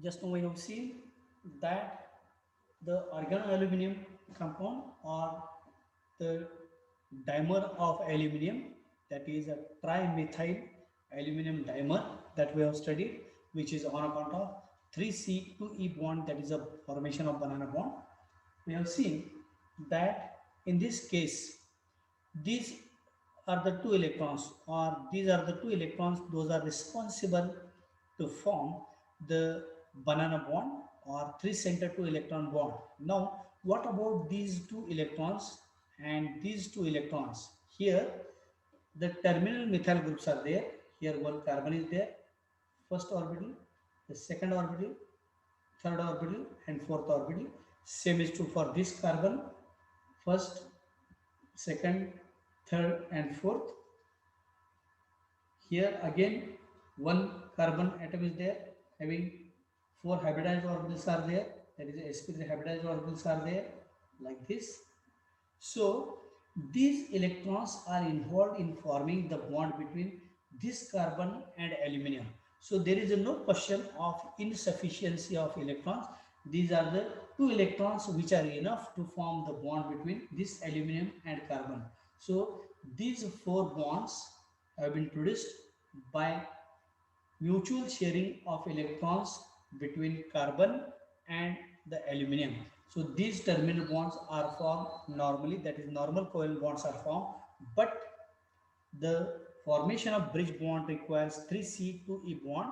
Just now we have seen that the organoaluminum compound or the dimer of aluminum, that is a trimethyl aluminum dimer that we have studied, which is on account of 3C2E bond, that is a formation of banana bond. We have seen that in this case these are the two electrons, or these are the two electrons those are responsible to form the banana bond or three center two electron bond. Now what about these two electrons and these two electrons? Here the terminal methyl groups are there. Here one carbon is there, first orbital, the second orbital, third orbital and fourth orbital. Same is true for this carbon, first, second, third and fourth. Here again one carbon atom is there having four hybridized orbitals are there, that is sp3 hybridized orbitals are there like this. So these electrons are involved in forming the bond between this carbon and aluminum. So there is no question of insufficiency of electrons. These are the two electrons which are enough to form the bond between this aluminum and carbon. So these four bonds have been produced by mutual sharing of electrons between carbon and the aluminum. So these terminal bonds are formed normally, that is normal covalent bonds are formed, but the formation of bridge bond requires 3C2E bond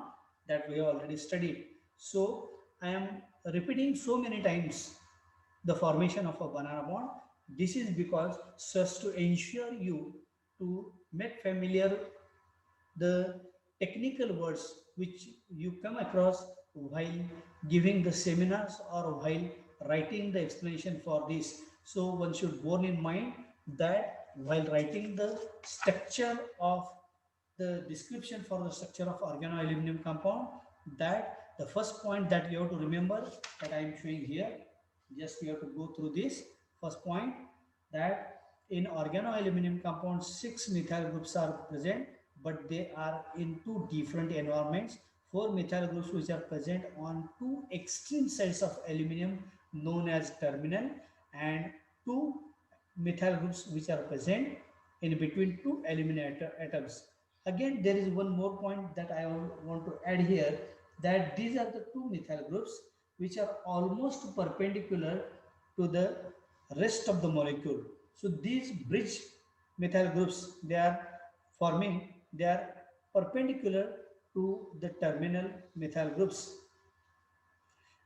that we have already studied. So I am repeating so many times the formation of a banana bond. This is because just to ensure you to make familiar the technical words which you come across while giving the seminars or while writing the explanation for this. So one should bear in mind that while writing the structure of the description for the structure of organoaluminum compound, that the first point that you have to remember that I am showing here, just we have to go through this first point, that in organoaluminum compound 6 methyl groups are present, but they are in two different environments. 4 methyl groups which are present on two extreme sides of aluminum known as terminal, and 2 methyl groups which are present in between two aluminum atoms. Again, there is one more point that I want to add here, that these are the two methyl groups which are almost perpendicular to the rest of the molecule. So these bridge methyl groups, they are forming, they are perpendicular to the terminal methyl groups.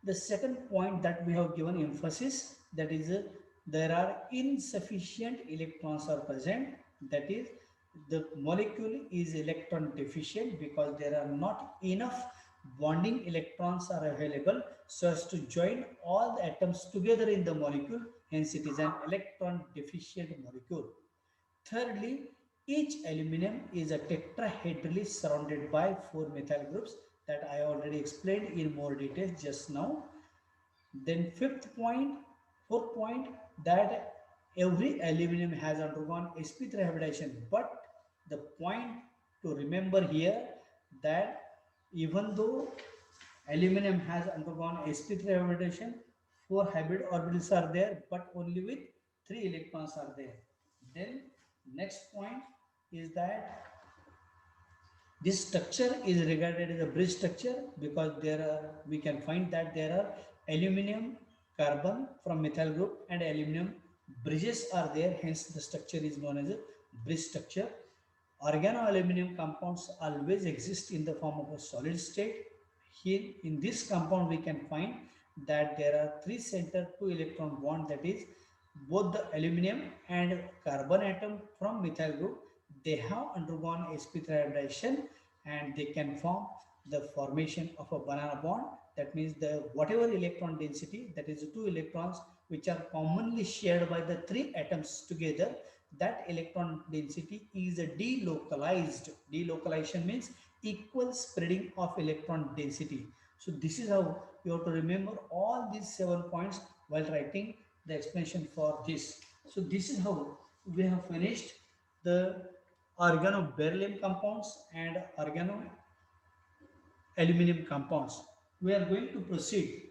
The second point that we have given emphasis, that is there are insufficient electrons are present, that is the molecule is electron deficient because there are not enough bonding electrons are available so as to join all the atoms together in the molecule, hence it is an electron deficient molecule. Thirdly, each aluminum is a tetrahedrally surrounded by 4 methyl groups that I already explained in more detail just now. Then fourth point, that every aluminum has undergone sp3 hybridization. But the point to remember here, that even though aluminum has undergone sp3 hybridization, 4 hybrid orbitals are there, but only with 3 electrons are there. Then next point is that this structure is regarded as a bridge structure because there are, we can find that there are aluminum carbon from methyl group and aluminum bridges are there, hence the structure is known as a bridge structure. Organoaluminum compounds always exist in the form of a solid state. Here in this compound we can find that there are 3 center 2 electron bond, that is both the aluminum and carbon atom from methyl group, they have undergone sp3 hybridization and they can form the formation of a banana bond. That means the whatever electron density, that is 2 electrons which are commonly shared by the 3 atoms together, that electron density is a delocalized. Delocalization means equal spreading of electron density. So this is how you have to remember all these 7 points while writing the explanation for this. So this is how we have finished the organoberyllium compounds and organoaluminum compounds. we are going to proceed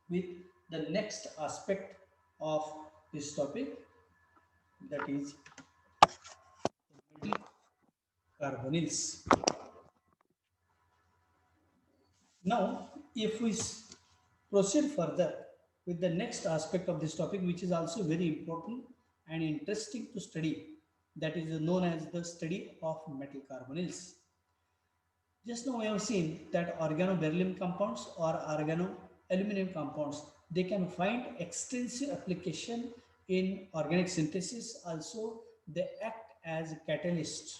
with the next aspect of this topic, that is metal carbonyls. Now, if we proceed further with the next aspect of this topic, which is also very important and interesting to study, that is known as the study of metal carbonyls. Just now we have seen that organoberyllium compounds or organoaluminum compounds, they can find extensive application in organic synthesis. Also, they act as catalysts.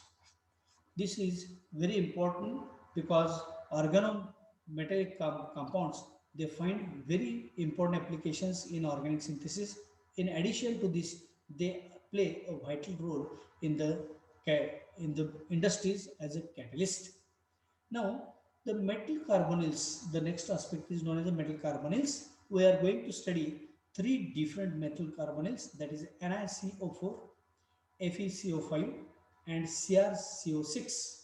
This is very important because organometallic compounds, they find very important applications in organic synthesis. In addition to this, they play a vital role in the industries as a catalyst. Now, the metal carbonyls, the next aspect is known as the metal carbonyls. We are going to study three different metal carbonyls, that is NiCO4, FeCO5 and CrCO6.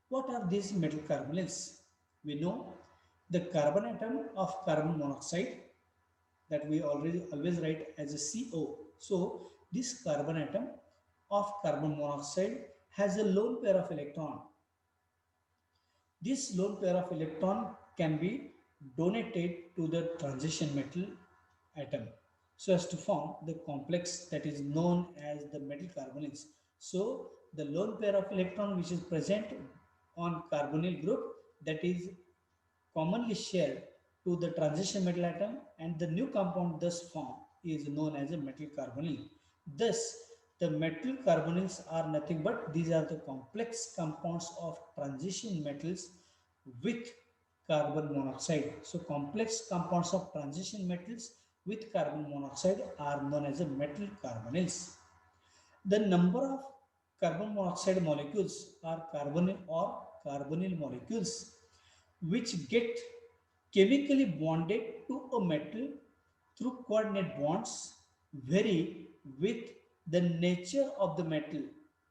What are these metal carbonyls? We know the carbon atom of carbon monoxide, that we already always write as a CO. So this carbon atom of carbon monoxide has a lone pair of electron. This lone pair of electron can be donated to the transition metal atom so as to form the complex that is known as the metal carbonyls. So the lone pair of electron which is present on carbonyl group, that is commonly shared to the transition metal atom, and the new compound thus formed is known as a metal carbonyl. Thus, the metal carbonyls are nothing but these are the complex compounds of transition metals with carbon monoxide. So, complex compounds of transition metals with carbon monoxide are known as a metal carbonyls. The number of carbon monoxide molecules are carbonyl or carbonyl molecules which get chemically bonded to a metal through coordinate bonds vary with the nature of the metal.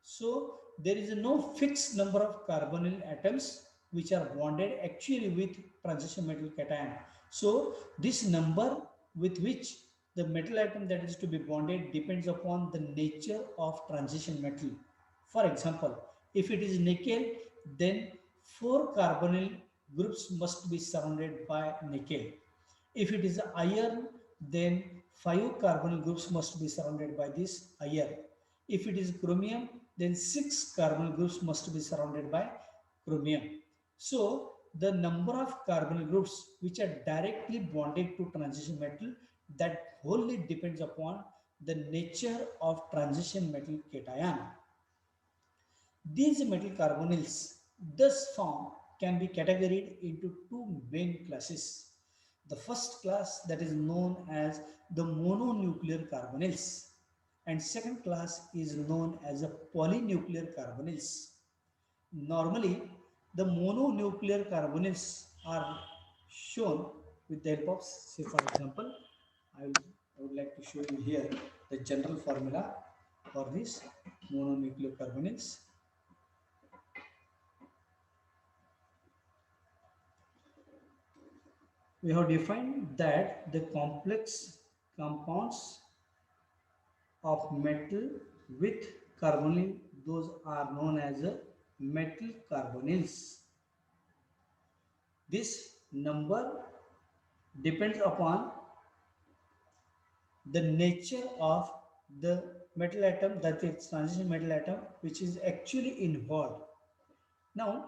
So there is no fixed number of carbonyl atoms which are bonded actually with transition metal cation. So this number with which the metal atom that is to be bonded depends upon the nature of transition metal. For example, if it is nickel, then 4 carbonyl groups must be surrounded by nickel. If it is iron, then 5 carbonyl groups must be surrounded by this iron. If it is chromium, then 6 carbonyl groups must be surrounded by chromium. So, the number of carbonyl groups which are directly bonded to transition metal, that wholly depends upon the nature of transition metal cation. These metal carbonyls thus found can be categorized into two main classes. The first class, that is known as the mononuclear carbonyls, and second class is known as the polynuclear carbonyls. Normally, the mononuclear carbonyls are shown with the help of, say for example, I would like to show you here the general formula for this mononuclear carbonyls. We have defined that the complex compounds of metal with carbonyl, those are known as metal carbonyls. This number depends upon the nature of the metal atom, that is transition metal atom, which is actually involved. Now,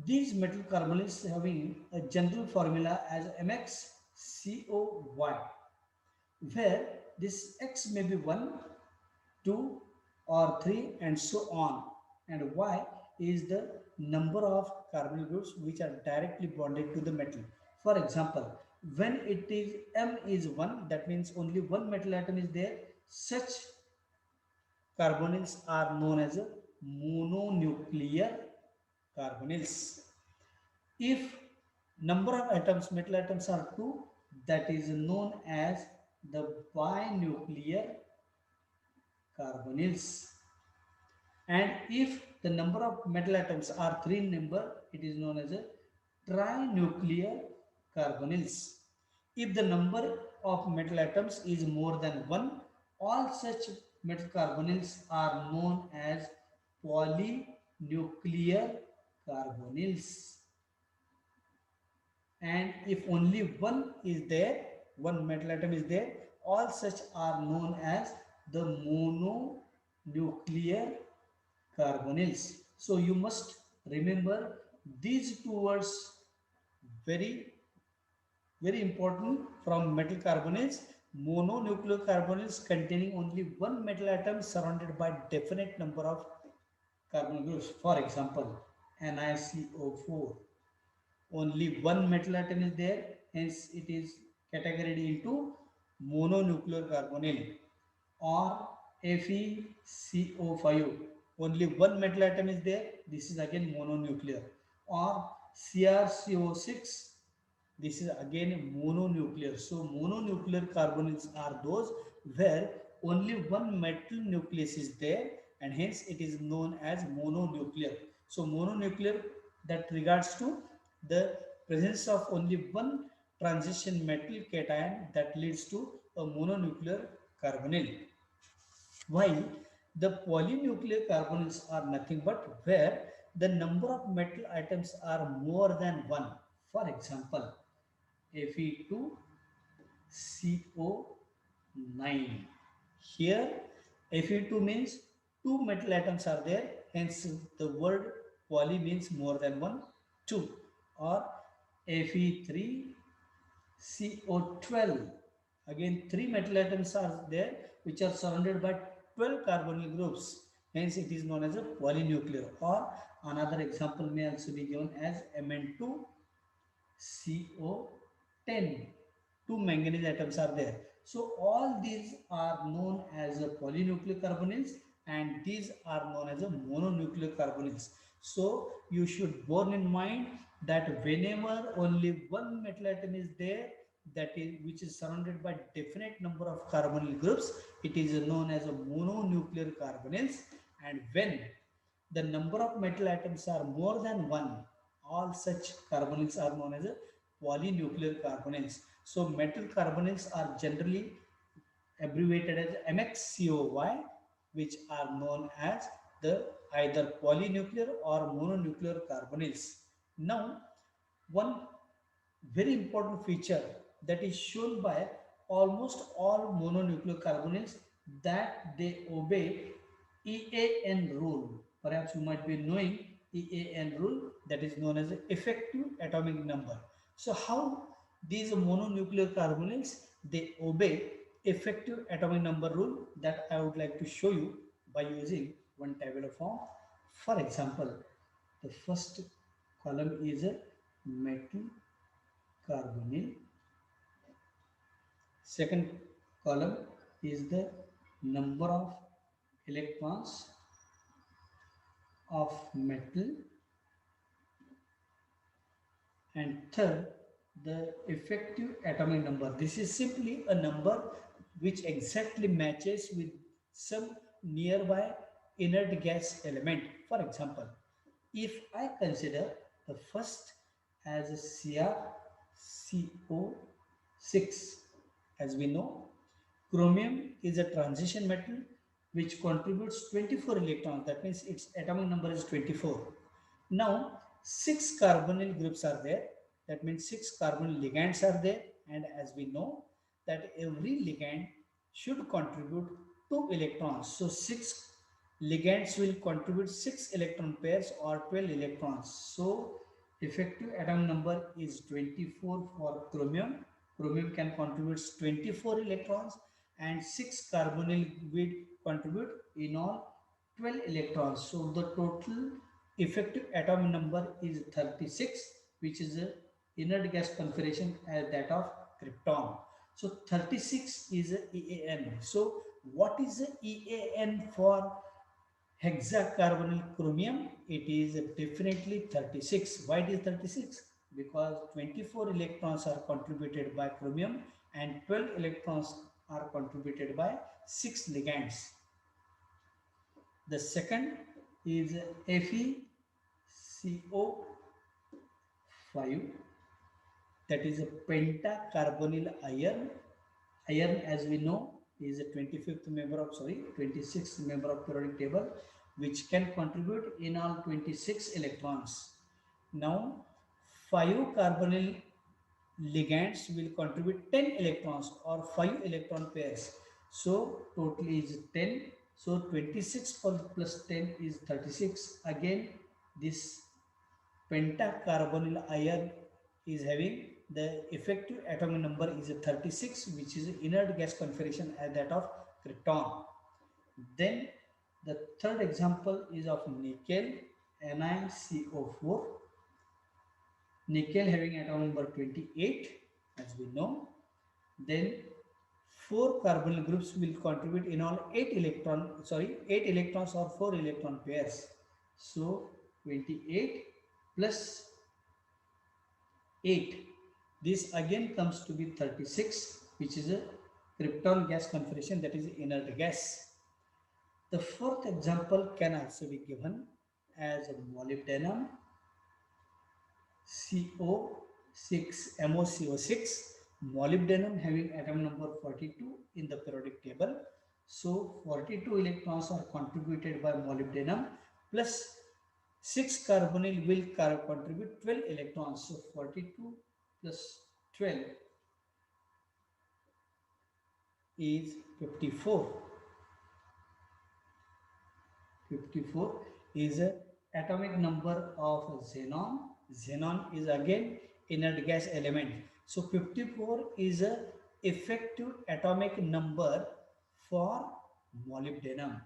these metal carbonyls having a general formula as MxCOY, where this X may be 1, 2 or 3 and so on, and Y is the number of carbonyl groups which are directly bonded to the metal. For example, when it is M is 1, that means only one metal atom is there. Such carbonyls are known as mononuclear carbonyls. If number of atoms, metal atoms are 2, that is known as the binuclear carbonyls. And if the number of metal atoms are 3 in number, it is known as a trinuclear carbonyls. If the number of metal atoms is more than one, all such metal carbonyls are known as polynuclear carbonyls. And if only one is there, one metal atom is there, all such are known as the mononuclear carbonyls. So you must remember these two words, very very important from metal carbonyls. Mononuclear carbonyls containing only one metal atom surrounded by definite number of carbon groups. For example, NiCO4. Only one metal atom is there, hence it is categorized into mononuclear carbonyl. Or FeCO5. Only one metal atom is there, this is again mononuclear. Or CrCO6, this is again mononuclear. So mononuclear carbonyls are those where only one metal nucleus is there, and hence it is known as mononuclear. So mononuclear, that regards to the presence of only one transition metal cation that leads to a mononuclear carbonyl. While the polynuclear carbonyls are nothing but where the number of metal atoms are more than one. For example, Fe2CO9. Here Fe2 means two metal atoms are there, hence the word poly means more than one, two. Or Fe3CO12. Again, three metal atoms are there which are surrounded by 12 carbonyl groups. Hence, it is known as a polynuclear. Or another example may also be given as Mn2CO10. Two manganese atoms are there. So all these are known as a polynuclear carbonyls, and these are known as a mononuclear carbonyls. So you should bear in mind that whenever only one metal atom is there, that is which is surrounded by definite number of carbonyl groups, it is known as a mononuclear carbonyls. And when the number of metal atoms are more than one, all such carbonyls are known as a polynuclear carbonyls. So metal carbonyls are generally abbreviated as MXCOY, which are known as the either polynuclear or mononuclear carbonyls. Now, one very important feature that is shown by almost all mononuclear carbonyls, that they obey EAN rule. Perhaps you might be knowing EAN rule, that is known as effective atomic number. So how these mononuclear carbonyls, they obey effective atomic number rule, that I would like to show you by using one tabular form. For example, the first column is a metal carbonyl. Second column is the number of electrons of metal, and third, the effective atomic number. This is simply a number which exactly matches with some nearby inert gas element. For example, if I consider the first as a CrCO6, as we know, chromium is a transition metal which contributes 24 electrons. That means its atomic number is 24. Now, 6 carbonyl groups are there. That means 6 carbonyl ligands are there. And as we know that every ligand should contribute 2 electrons. So, 6 ligands will contribute 6 electron pairs or 12 electrons. So, effective atomic number is 24 for chromium. Chromium can contribute 24 electrons, and 6 carbonyl will contribute in all 12 electrons. So the total effective atomic number is 36, which is a inert gas configuration as that of krypton. So 36 is a EAN. So what is the EAN for hexacarbonyl chromium? It is definitely 36. Why it is 36? Because 24 electrons are contributed by chromium and 12 electrons are contributed by 6 ligands. The second is FeCO5. 5, that is a pentacarbonyl iron. Iron, as we know, is a 26th member of periodic table, which can contribute in all 26 electrons. Now 5 carbonyl ligands will contribute 10 electrons or 5 electron pairs. So total is 10. So 26 plus 10 is 36. Again, this pentacarbonyl iron is having the effective atomic number is 36, which is inert gas configuration as that of krypton. Then the third example is of nickel, NiCO4. Nickel having atomic number 28, as we know. Then 4 carbonyl groups will contribute in all 8 electrons or 4 electron pairs. So 28 plus 8. This again comes to be 36, which is a krypton gas configuration, that is inert gas. The fourth example can also be given as molybdenum MoCO6, molybdenum having atom number 42 in the periodic table. So 42 electrons are contributed by molybdenum plus 6 carbonyl will contribute 12 electrons. So 42 plus 12 is 54. 54 is a atomic number of xenon. Xenon is again inert gas element. So 54 is a effective atomic number for molybdenum.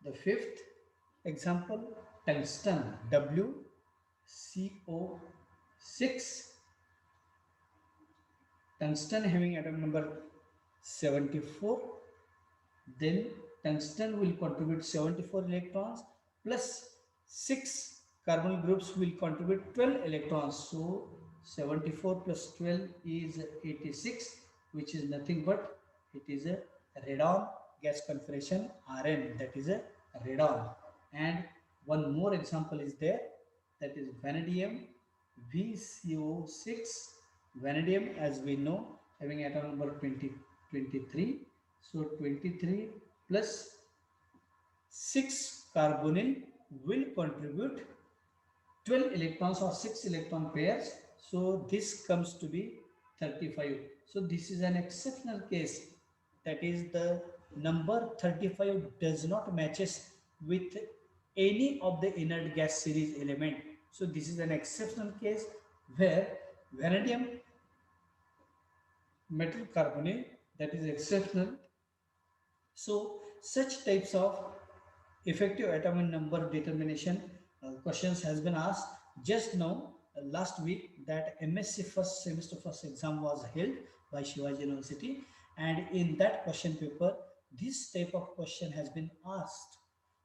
The fifth example, tungsten, WCO6. Tungsten having atom number 74. Then tungsten will contribute 74 electrons plus 6 carbonyl groups will contribute 12 electrons. So 74 plus 12 is 86, which is nothing but it is a radon gas configuration Rn, that is a radon. And one more example is there, that is vanadium VCO6. Vanadium, as we know, having atom number 23. So 23 plus 6 carbonyl will contribute 12 electrons or 6 electron pairs. So this comes to be 35. So this is an exceptional case, that is the number 35 does not matches with any of the inert gas series element. So this is an exceptional case where vanadium metal carbonyl, that is exceptional. So such types of effective atomic number determination questions has been asked. Just now, last week, that MSc first semester first exam was held by Shivaji University, and in that question paper this type of question has been asked.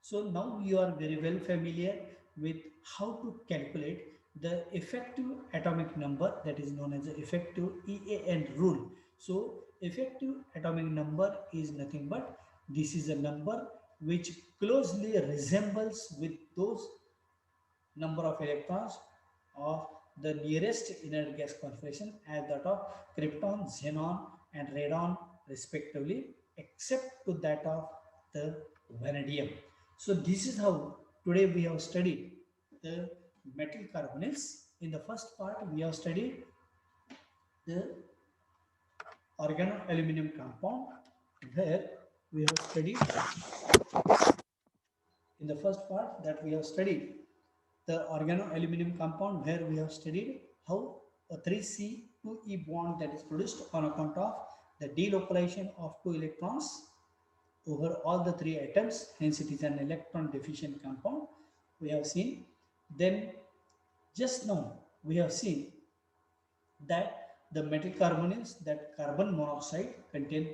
So now you are very well familiar with how to calculate the effective atomic number, that is known as the effective EAN rule. So effective atomic number is nothing but this is a number which closely resembles with those number of electrons of the nearest inert gas configuration as that of krypton, xenon and radon respectively, except to that of the vanadium. So this is how today we have studied the metal carbonyls. In the first part we have studied the organoaluminum compound, where we have studied in the first part that we have studied the organoaluminum compound, where we have studied how a 3C2E bond that is produced on account of the delocalization of 2 electrons over all the 3 atoms, hence it is an electron deficient compound. We have seen. Then just now we have seen that the metal carbonyls, that carbon monoxide contain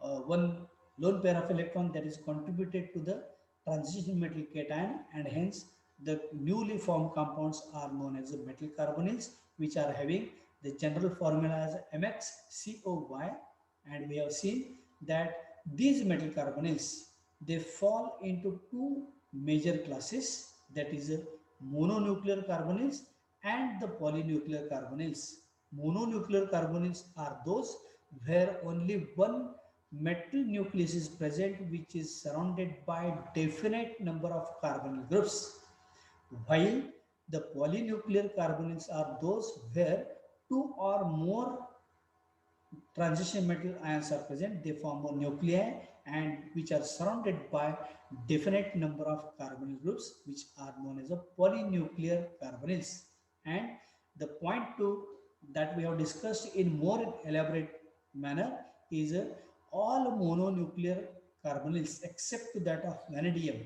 one lone pair of electron that is contributed to the transition metal cation, and hence the newly formed compounds are known as the metal carbonyls, which are having the general formula as MxCOY. And we have seen that these metal carbonyls, they fall into 2 major classes, that is mononuclear carbonyls and the polynuclear carbonyls. Mononuclear carbonyls are those where only one metal nucleus is present which is surrounded by definite number of carbonyl groups, while the polynuclear carbonyls are those where two or more transition metal ions are present. They form a nuclei and which are surrounded by definite number of carbonyl groups which are known as a polynuclear carbonyls. And the point two that we have discussed in more elaborate manner is all mononuclear carbonyls except that of vanadium,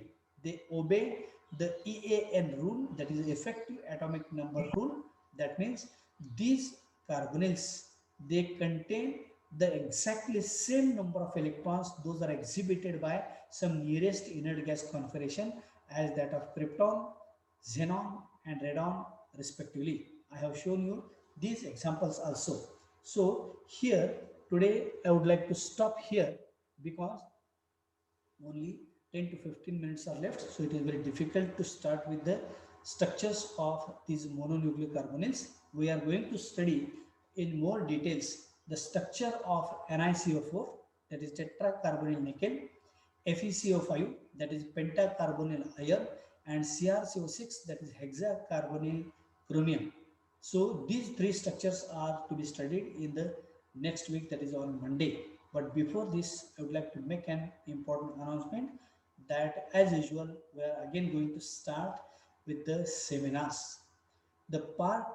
they obey the EAN rule, that is effective atomic number rule. That means these carbonyls, they contain the exactly same number of electrons. Those are exhibited by some nearest inert gas configuration as that of krypton, xenon and radon respectively. I have shown you these examples also. So here today I would like to stop here because only 10 to 15 minutes are left, so it is very difficult to start with the structures of these mononuclear carbonyls. We are going to study in more details the structure of NiCO4, that is tetracarbonyl nickel, FeCO5, that is pentacarbonyl iron, and CrCO6, that is hexacarbonyl chromium. So these three structures are to be studied in the next week, that is on Monday. But before this, I would like to make an important announcement that as usual, we are again going to start with the seminars. The part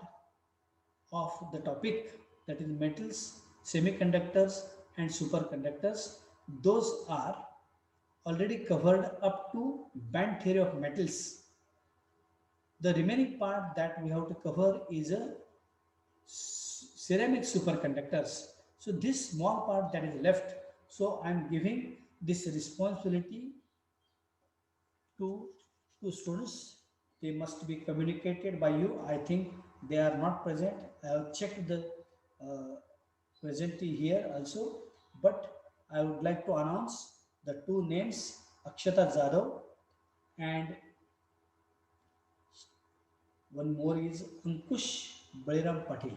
of the topic, that is metals, semiconductors and superconductors, those are already covered up to band theory of metals. The remaining part that we have to cover is a ceramic superconductors. So this small part that is left, so I am giving this responsibility to students. They must be communicated by you. I think they are not present. I have checked the uh, presentee here also, but I would like to announce the two names, Akshata Jadhav and one more is Ankush Baliram Patil.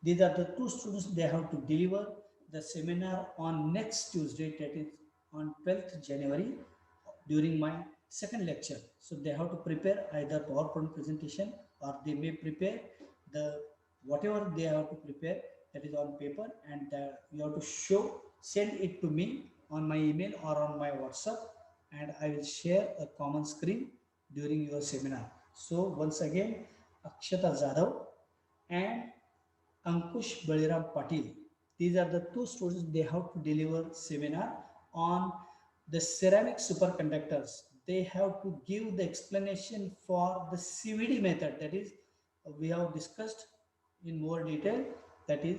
These are the two students. They have to deliver the seminar on next Tuesday, that is on 12th January, during my second lecture. So they have to prepare either PowerPoint presentation or they may prepare the whatever they have to prepare, that is on paper, and you have to send it to me on my email or on my WhatsApp, and I will share a common screen during your seminar. So once again, Akshata Jadhav and Ankush Baliram Patil. These are the two students. They have to deliver seminar on the ceramic superconductors. They have to give the explanation for the CVD method. That is, we have discussed in more detail. That is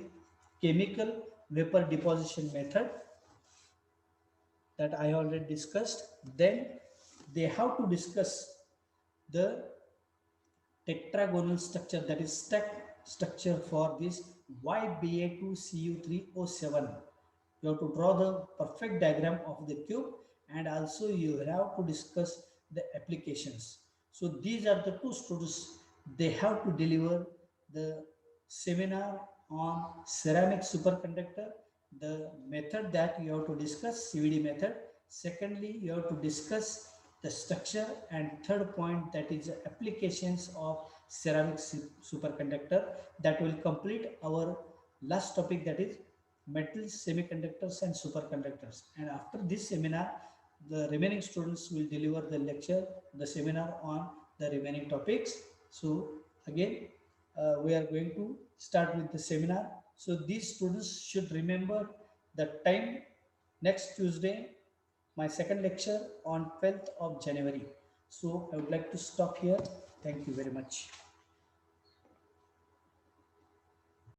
chemical vapor deposition method that I already discussed. Then they have to discuss the tetragonal structure, that is stack structure for this YBA2CU3O7. You have to draw the perfect diagram of the cube and also you have to discuss the applications. So these are the two students. They have to deliver the seminar on ceramic superconductor, the method that you have to discuss, CVD method. Secondly, you have to discuss the structure, and third point, that is applications of ceramic superconductor. That will complete our last topic, that is metals, semiconductors and superconductors. And after this seminar, the remaining students will deliver the lecture, the seminar on the remaining topics. So again, we are going to start with the seminar. So these students should remember the time, next Tuesday, my second lecture on 12th of January. So I would like to stop here. Thank you very much.